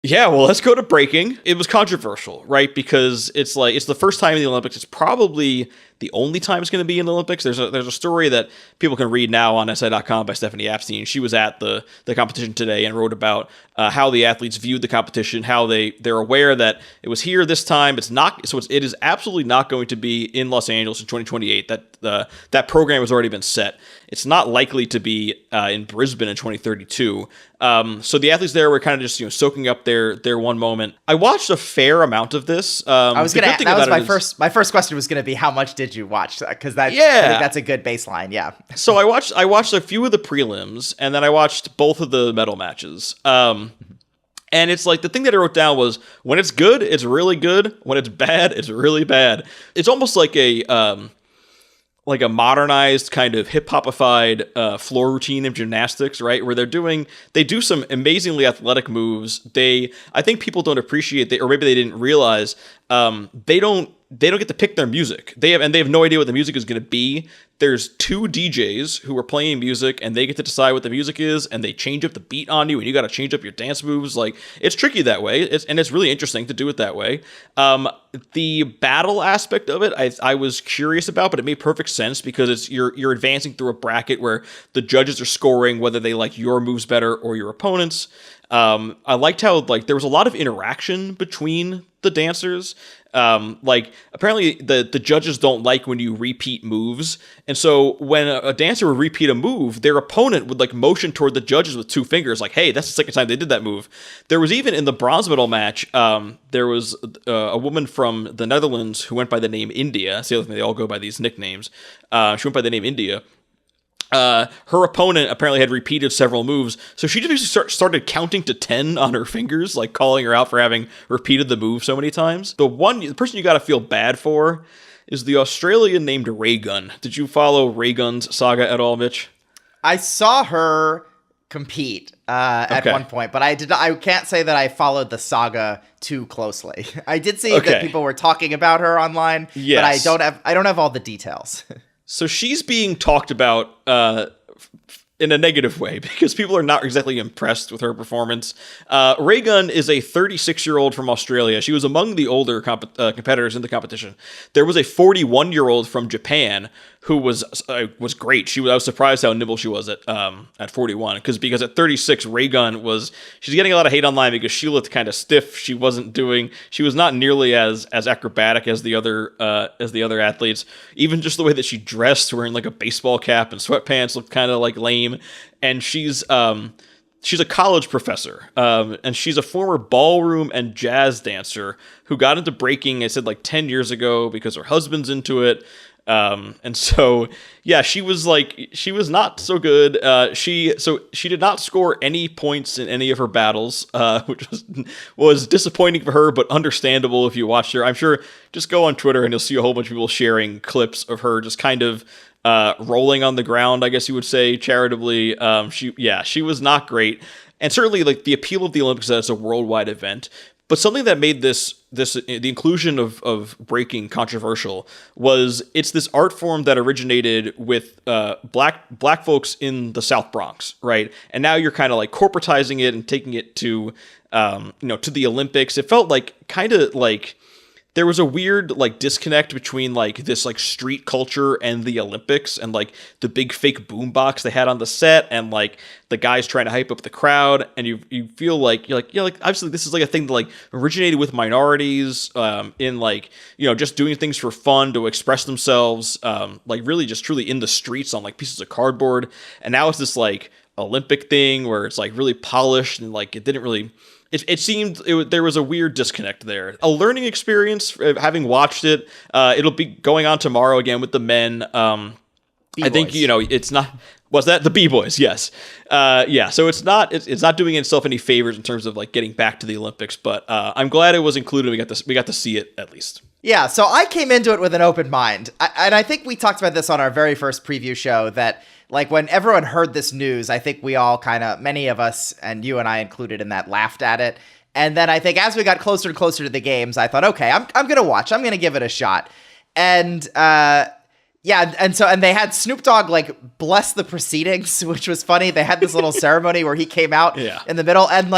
Yeah, well, let's go to breaking. It was controversial, right? Because it's the first time in the Olympics. It's probably the only time it's going to be in the Olympics. There's a story that people can read now on SI.com by Stephanie Apstein. She was at the competition today and wrote about how the athletes viewed the competition, how they're aware that it was here this time. It is absolutely not going to be in Los Angeles in 2028. That program has already been set. It's not likely to be in Brisbane in 2032. So the athletes there were kind of just soaking up their one moment. I watched a fair amount of this. I was gonna. That was my first question was gonna be, how much did you watch? Because I think that's a good baseline. Yeah. So I watched a few of the prelims, and then I watched both of the medal matches. And it's like, the thing that I wrote down was, when it's good, it's really good. When it's bad, it's really bad. It's almost like a modernized kind of hip-hopified floor routine of gymnastics, right? Where they do some amazingly athletic moves. I think people don't appreciate or maybe they didn't realize, they don't get to pick their music. They have no idea what the music is going to be. There's two DJs who are playing music, and they get to decide what the music is, and they change up the beat on you, and you got to change up your dance moves. Like, it's tricky that way, and it's really interesting to do it that way. The battle aspect of it, I was curious about, but it made perfect sense because you're advancing through a bracket where the judges are scoring whether they like your moves better or your opponent's. I liked how there was a lot of interaction between the dancers. Apparently the judges don't like when you repeat moves, and so when a dancer would repeat a move, their opponent would motion toward the judges with two fingers, like, hey, that's the second time they did that move. There was even in the bronze medal match, there was a woman from the Netherlands who went by the name India. See, they all go by these nicknames. She went by the name India. Her opponent apparently had repeated several moves, so she just started counting to 10 on her fingers, calling her out for having repeated the move so many times. The person you gotta feel bad for is the Australian named Raygun. Did you follow Raygun's saga at all, Mitch? I saw her compete at one point, but I can't say that I followed the saga too closely. I did see that people were talking about her online, yes, but I don't have all the details. So she's being talked about in a negative way because people are not exactly impressed with her performance. Raygun is a 36-year-old from Australia. She was among the older competitors in the competition. There was a 41-year-old from Japan who was great. I was surprised how nimble she was at 41 because at 36, she's getting a lot of hate online because she looked kind of stiff. She was not nearly as acrobatic as the other athletes. Even just the way that she dressed, wearing a baseball cap and sweatpants, looked kind of lame. And she's a college professor, and she's a former ballroom and jazz dancer who got into breaking, I said 10 years ago because her husband's into it. And so, yeah, she was not so good. She did not score any points in any of her battles, which was disappointing for her, but understandable if you watched her. I'm sure just go on Twitter and you'll see a whole bunch of people sharing clips of her just kind of rolling on the ground, I guess you would say, charitably. She was not great. And certainly the appeal of the Olympics as a worldwide event. But something that made the inclusion of breaking controversial was it's this art form that originated with black folks in the South Bronx, right? And now you're kind of corporatizing it and taking it to to the Olympics. It felt there was a weird disconnect between this street culture and the Olympics and the big fake boombox they had on the set and the guys trying to hype up the crowd, and you feel obviously this is a thing that originated with minorities in just doing things for fun to express themselves, really just truly in the streets on pieces of cardboard, and now it's this Olympic thing where it's really polished and it didn't really. It seemed there was a weird disconnect there. A learning experience, having watched it. It'll be going on tomorrow again with the men. I think it's not. Was that the B-boys? Yes. So it's not doing itself any favors in terms of getting back to the Olympics. But I'm glad it was included. We got to see it at least. Yeah. So I came into it with an open mind, and I think we talked about this on our very first preview show that. When everyone heard this news, I think we all many of us, and you and I included in that, laughed at it. And then I think as we got closer and closer to the games, I thought, okay, I'm going to watch. I'm going to give it a shot. And and they had Snoop Dogg bless the proceedings, which was funny. They had this little ceremony where he came out in the middle, and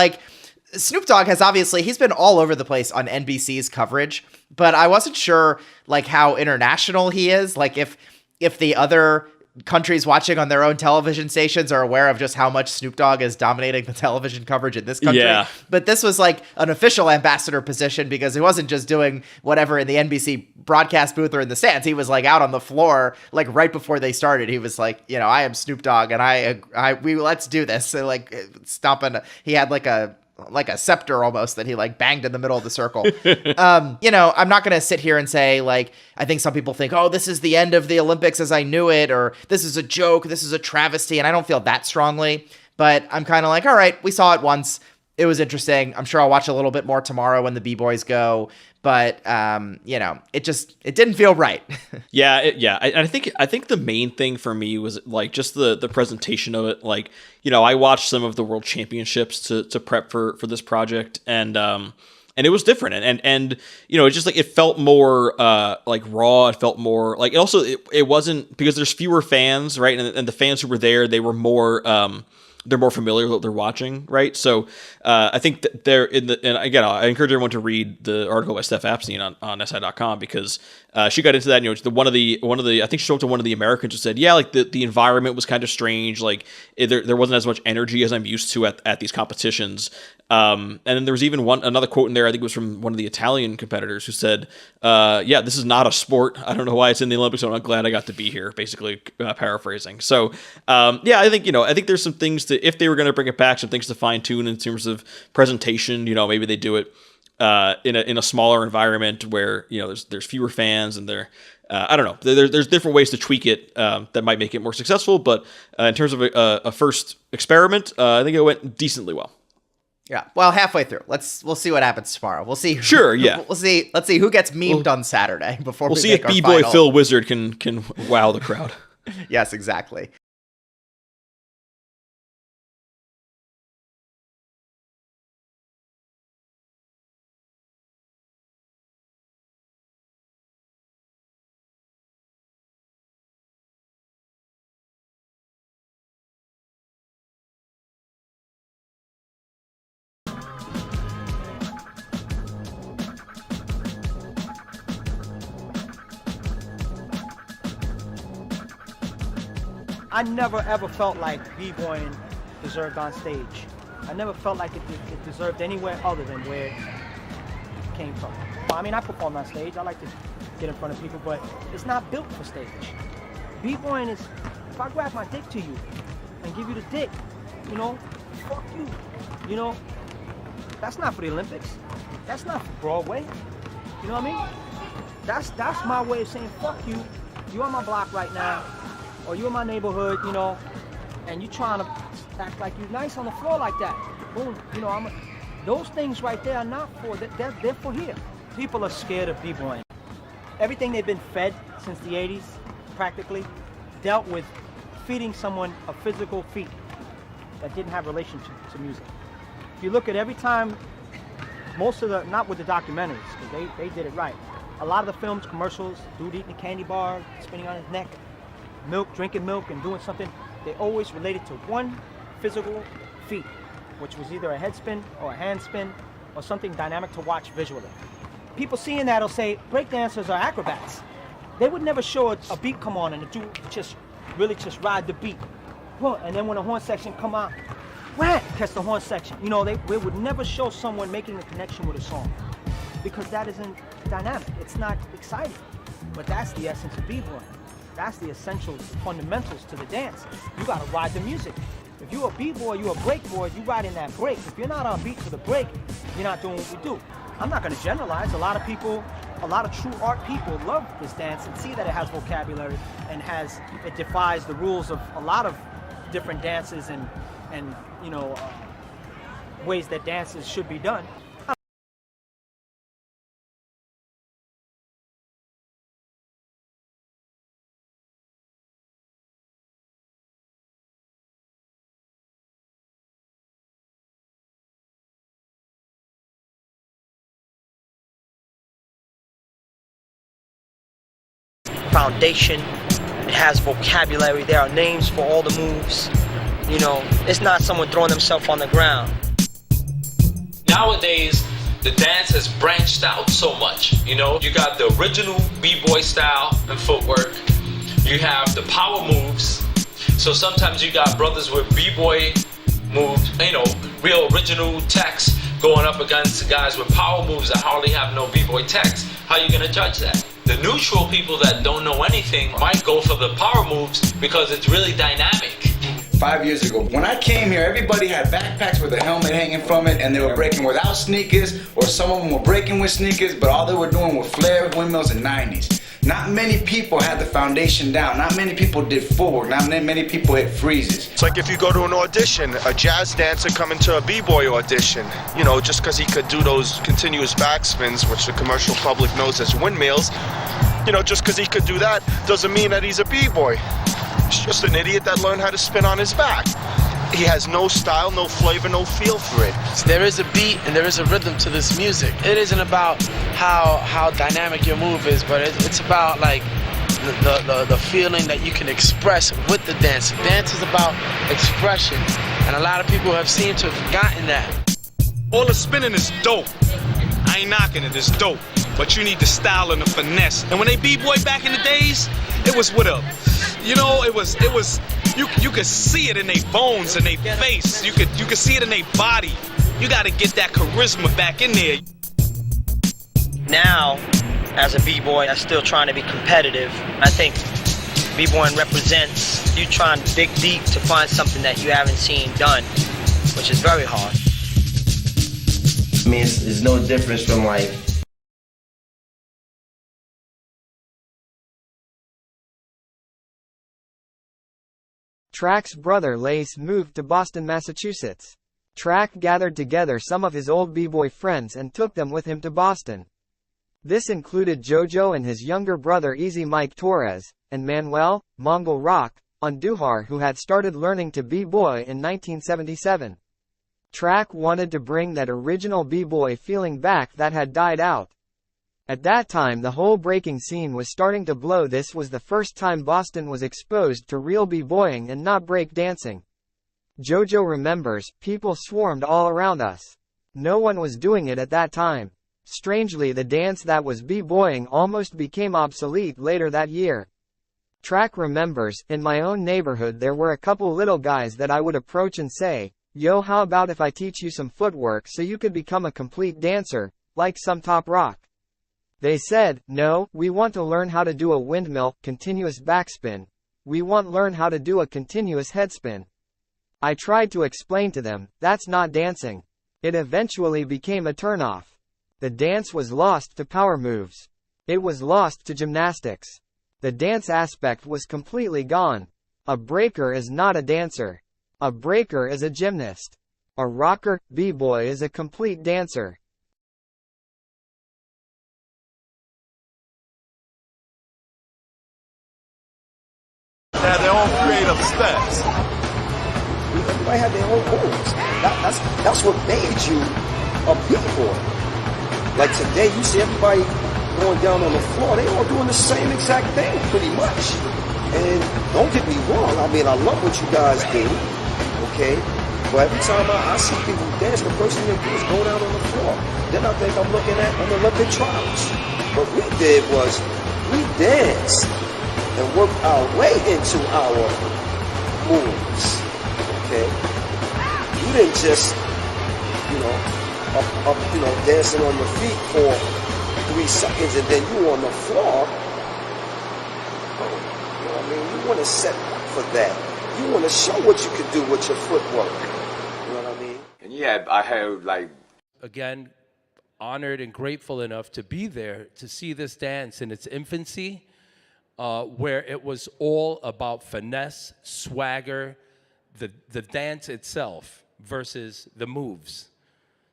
Snoop Dogg has obviously, he's been all over the place on NBC's coverage, but I wasn't sure like how international he is. Like if the other countries watching on their own television stations are aware of just how much Snoop Dogg is dominating the television coverage in this country. Yeah. But this was like an official ambassador position because he wasn't just doing whatever in the NBC broadcast booth or in the stands. He was like out on the floor, like right before they started. He was like, you know, I am Snoop Dogg and we let's do this. So like stomping, he had like a scepter almost that he like banged in the middle of the circle. You know, I'm not going to sit here and say like, I think some people think, oh, this is the end of the Olympics as I knew it, or this is a joke, this is a travesty. And I don't feel that strongly, but I'm kind of like, all right, we saw it once. It was interesting. I'm sure I'll watch a little bit more tomorrow when the B-Boys go. But, you know, it didn't feel right. Yeah. I think the main thing for me was like just the presentation of it. Like, you know, I watched some of the world championships to prep for this project, and it was different. And, you know, it's just like, it felt more, like raw. It felt more like, it wasn't, because there's fewer fans, right? And the fans who were there, they were more, they're more familiar with what they're watching, right? So I think that they're and again, I encourage everyone to read the article by Steph Apstein on SI.com, because she got into that. You know, one of the I think she spoke to one of the Americans who said, yeah, like the environment was kind of strange, like there wasn't as much energy as I'm used to at these competitions. And then there was even another quote in there, I think it was from one of the Italian competitors, who said, yeah, this is not a sport. I don't know why it's in the Olympics, so I'm glad I got to be here, basically paraphrasing. So, yeah, I think there's some things to, if they were going to bring it back, some things to fine tune in terms of presentation. You know, maybe they do it in a smaller environment where, you know, there's fewer fans, and I don't know. There's different ways to tweak it that might make it more successful. But in terms of a first experiment, I think it went decently well. Yeah, well, halfway through. We'll see what happens tomorrow. We'll see. Sure, yeah. Let's see who gets memed on Saturday before we'll we see make if our B-Boy final. Phil Wizard can wow the crowd. Yes, exactly. I never ever felt like B-Boying deserved on stage. I never felt like it deserved anywhere other than where it came from. Well, I mean, I perform on stage. I like to get in front of people, but it's not built for stage. B-Boying is, if I grab my dick to you and give you the dick, you know, fuck you. You know, that's not for the Olympics. That's not for Broadway. You know what I mean? That's my way of saying fuck you. You on my block right now, or you in my neighborhood, you know, and you trying to act like you nice on the floor like that. Boom, you know, those things right there are not for, they're for here. People are scared of B-Boying. Everything they've been fed since the 80s, practically, dealt with feeding someone a physical feat that didn't have relationship to music. If you look at every time, most of the, not with the documentaries, because they did it right. A lot of the films, commercials, dude eating a candy bar, spinning on his neck, milk, drinking milk and doing something, they always related to one physical feat, which was either a head spin or a hand spin or something dynamic to watch visually. People seeing that will say breakdancers are acrobats. They would never show a beat come on and the dude just really just ride the beat. And then when the horn section come out, wham, catch the horn section. You know, they would never show someone making a connection with a song because that isn't dynamic. It's not exciting. But that's the essence of b-boy. That's the essentials, the fundamentals to the dance. You gotta ride the music. If you're a b-boy, you're a break boy, you ride in that break. If you're not on beat to the break, you're not doing what we do. I'm not gonna generalize. A lot of people, a lot of true art people love this dance and see that it has vocabulary and it defies the rules of a lot of different dances and you know, ways that dances should be done. Foundation, it has vocabulary, there are names for all the moves. You know, it's not someone throwing themselves on the ground. Nowadays, the dance has branched out so much. You know, you got the original b-boy style and footwork. You have the power moves. So sometimes you got brothers with b-boy moves, you know, real original text going up against guys with power moves that hardly have no b-boy text. How are you gonna judge that? The neutral people that don't know anything might go for the power moves because it's really dynamic. 5 years ago, when I came here, everybody had backpacks with a helmet hanging from it, and they were breaking without sneakers, or some of them were breaking with sneakers, but all they were doing were flare, windmills, and 90s. Not many people had the foundation down. Not many people did footwork. Not many people hit freezes. It's like if you go to an audition, a jazz dancer coming to a b-boy audition, you know, just because he could do those continuous backspins, which the commercial public knows as windmills, you know, just because he could do that doesn't mean that he's a b-boy. He's just an idiot that learned how to spin on his back. He has no style, no flavor, no feel for it. There is a beat and there is a rhythm to this music. It isn't about how dynamic your move is, but it's about like the feeling that you can express with the dance. Dance is about expression, and a lot of people have seemed to have forgotten that. All the spinning is dope. I ain't knocking it, it's dope. But you need the style and the finesse. And when they b-boy back in the days, it was with a, you know, it was you could see it in their bones and their face. You could see it in their body. You got to get that charisma back in there. Now, as a b-boy, I'm still trying to be competitive. I think b-boying represents you trying to dig deep to find something that you haven't seen done, which is very hard. I mean, it's no difference from like Track's brother Lace moved to Boston, Massachusetts. Track gathered together some of his old b-boy friends and took them with him to Boston. This included JoJo and his younger brother Easy Mike Torres, and Manuel, Mongol Rock, Andujar, who had started learning to b-boy in 1977. Track wanted to bring that original b-boy feeling back that had died out. At that time the whole breaking scene was starting to blow. This was the first time Boston was exposed to real b-boying and not break dancing. JoJo remembers, people swarmed all around us. No one was doing it at that time. Strangely, the dance that was b-boying almost became obsolete later that year. Track remembers, in my own neighborhood there were a couple little guys that I would approach and say, "Yo, how about if I teach you some footwork so you could become a complete dancer, like some top rock?" They said, "No, we want to learn how to do a windmill, continuous backspin. We want to learn how to do a continuous headspin." I tried to explain to them, that's not dancing. It eventually became a turnoff. The dance was lost to power moves. It was lost to gymnastics. The dance aspect was completely gone. A breaker is not a dancer. A breaker is a gymnast. A rocker, b-boy is a complete dancer. They have their own creative steps. Everybody had their own moves. That's what made you a b-boy. Like today, you see everybody going down on the floor. They all doing the same exact thing, pretty much. And don't get me wrong. I mean, I love what you guys do, okay? But every time I see people dance, the first thing they do is go down on the floor. Then I think I'm looking at an Olympic trials. What we did was we danced and worked our way into our moves, okay? You didn't just, dancing on your feet for 3 seconds and then you on the floor. You know what I mean? You want to set up for that. You want to show what you can do with your footwork. You know what I mean? And yeah, I had again, honored and grateful enough to be there to see this dance in its infancy, where it was all about finesse, swagger, the dance itself versus the moves.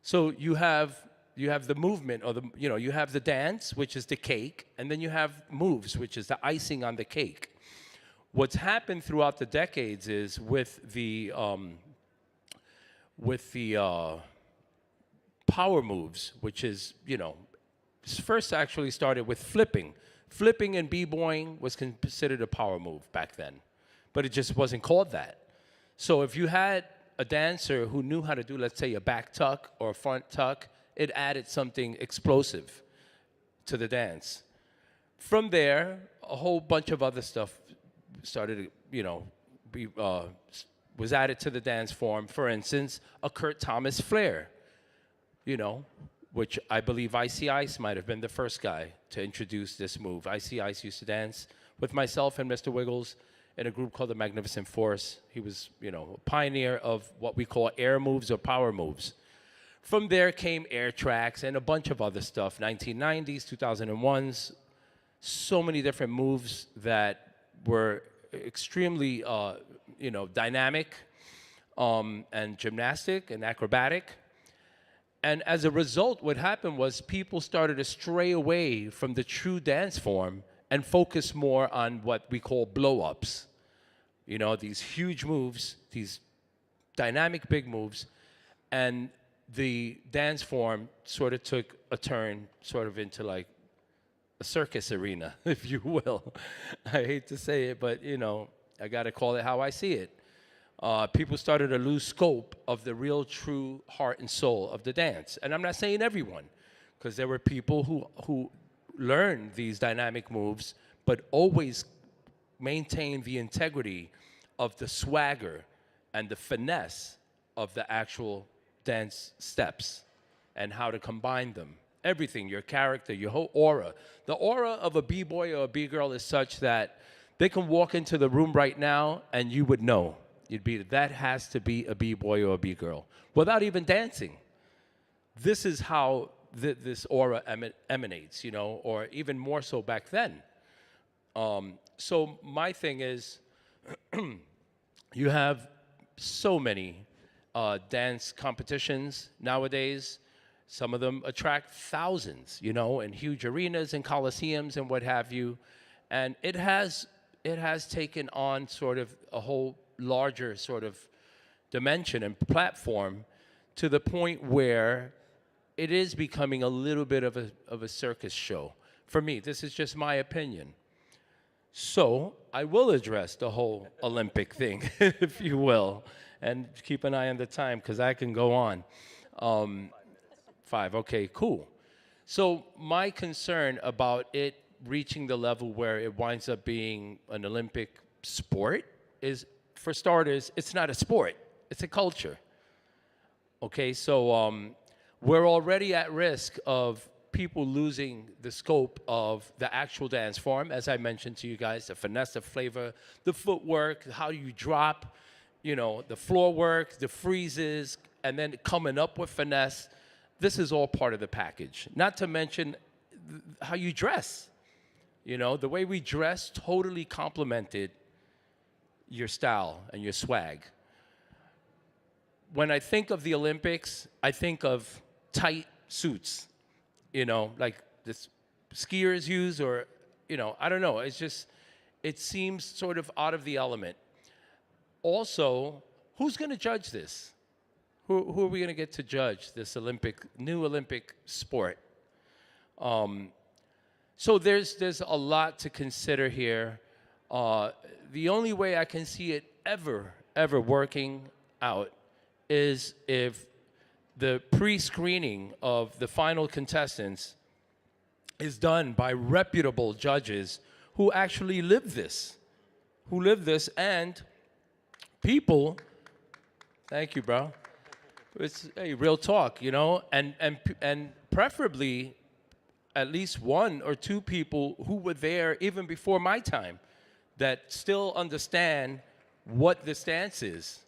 So you have the movement, or you have the dance, which is the cake, and then you have moves, which is the icing on the cake. What's happened throughout the decades is with the power moves, which is, first actually started with flipping. Flipping and b-boying was considered a power move back then, but it just wasn't called that. So if you had a dancer who knew how to do, let's say, a back tuck or a front tuck, it added something explosive to the dance. From there, a whole bunch of other stuff started, was added to the dance form. For instance, a Kurt Thomas flare, which I believe Icy Ice might have been the first guy to introduce this move. Icy Ice used to dance with myself and Mr. Wiggles in a group called the Magnificent Force. He was, a pioneer of what we call air moves or power moves. From there came air tracks and a bunch of other stuff, 1990s, 2001s, so many different moves that were extremely, dynamic and gymnastic and acrobatic. And as a result, what happened was people started to stray away from the true dance form and focus more on what we call blow-ups. These huge moves, these dynamic big moves, and the dance form sort of took a turn sort of into like a circus arena, if you will. I hate to say it, but, I got to call it how I see it. People started to lose scope of the real, true heart and soul of the dance. And I'm not saying everyone, because there were people who learned these dynamic moves, but always maintained the integrity of the swagger and the finesse of the actual dance steps and how to combine them. Everything, your character, your whole aura. The aura of a b-boy or a b-girl is such that they can walk into the room right now and you would know. That has to be a b-boy or a b-girl without even dancing. This is how this aura emanates, or even more so back then. So my thing is, you have so many dance competitions nowadays. Some of them attract thousands, in huge arenas and coliseums and what have you. And it has taken on sort of a whole larger sort of dimension and platform to the point where it is becoming a little bit of a circus show. For me, this is just my opinion. So I will address the whole Olympic thing, if you will, and keep an eye on the time because I can go on. 5, okay, cool. So my concern about it reaching the level where it winds up being an Olympic sport is, for starters, it's not a sport, it's a culture. Okay, so we're already at risk of people losing the scope of the actual dance form, as I mentioned to you guys, the finesse, the flavor, the footwork, how you drop, the floor work, the freezes, and then coming up with finesse. This is all part of the package. Not to mention how you dress. The way we dress totally complemented your style and your swag. When I think of the Olympics, I think of tight suits, like this skiers use, or, I don't know. It's just, it seems sort of out of the element. Also, who's going to judge this? Who are we going to get to judge this new Olympic sport? So there's a lot to consider here. The only way I can see it ever working out is if the pre-screening of the final contestants is done by reputable judges who actually live this, and people. Thank you, bro. It's real talk, and preferably at least 1 or 2 people who were there even before my time that still understand what this dance is.